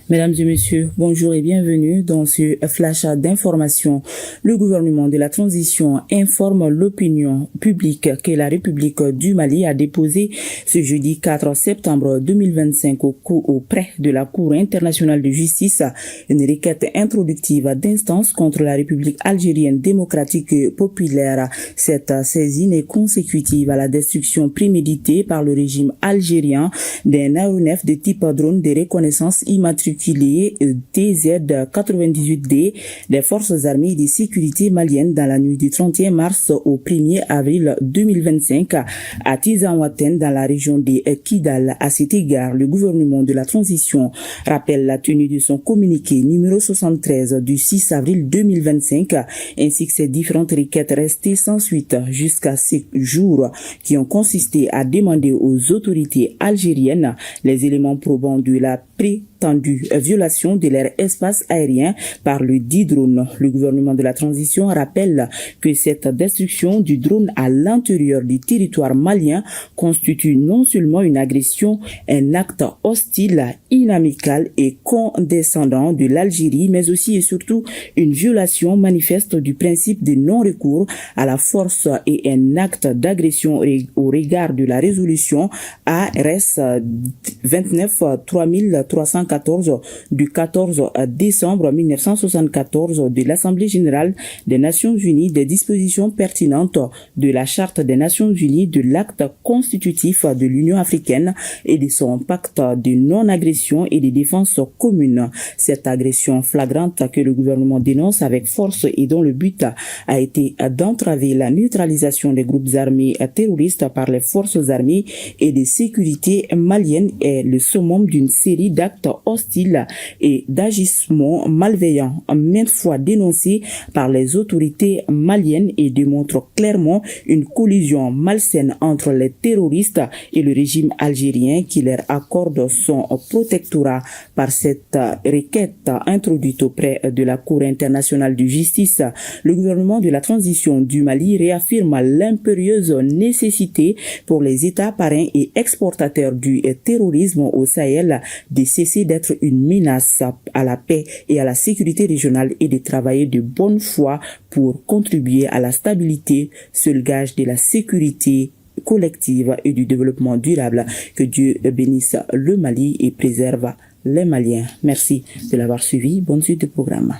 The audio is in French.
Mesdames et messieurs, bonjour et bienvenue dans ce flash d'information. Le gouvernement de la transition informe l'opinion publique que la République du Mali a déposé ce jeudi 4 septembre 2025 auprès de la Cour internationale de justice une requête introductive d'instance contre la République algérienne démocratique et populaire. Cette saisine est consécutive à la destruction préméditée par le régime algérien d'un aéronef de type drone de reconnaissance immatriculée TZ-98D des forces armées et de sécurité maliennes dans la nuit du 31 mars au 1er avril 2025 à Tizanwaten dans la région de Kidal. À cet égard, le gouvernement de la transition rappelle la tenue de son communiqué numéro 73 du 6 avril 2025 ainsi que ses différentes requêtes restées sans suite jusqu'à ces jours qui ont consisté à demander aux autorités algériennes les éléments probants de la prétendue violation de leur espace aérien par le dit drone. Le gouvernement de la transition rappelle que cette destruction du drone à l'intérieur du territoire malien constitue non seulement une agression, un acte hostile, inamical et condescendant de l'Algérie, mais aussi et surtout une violation manifeste du principe de non-recours à la force et un acte d'agression au regard de la résolution ARS 29-3314 du 14 décembre 1974 de l'Assemblée générale des Nations unies, des dispositions pertinentes de la Charte des Nations unies, de l'acte constitutif de l'Union africaine et de son pacte de non-agression et de défense commune. Cette agression flagrante que le gouvernement dénonce avec force et dont le but a été d'entraver la neutralisation des groupes armés terroristes par les forces armées et de sécurité maliennes est le summum d'une série d'actes hostiles et d'agissements malveillants maintes fois dénoncés par les autorités maliennes et démontrent clairement une collusion malsaine entre les terroristes et le régime algérien qui leur accorde son protectorat. Par cette requête introduite auprès de la Cour internationale de justice, le gouvernement de la transition du Mali réaffirme l'impérieuse nécessité pour les États parrains et exportateurs du terrorisme au Sahel de cesser d'être une menace à la paix et à la sécurité régionale et de travailler de bonne foi pour contribuer à la stabilité, seul gage de la sécurité collective et du développement durable. Que Dieu bénisse le Mali et préserve les Maliens. Merci de l'avoir suivi. Bonne suite de programme.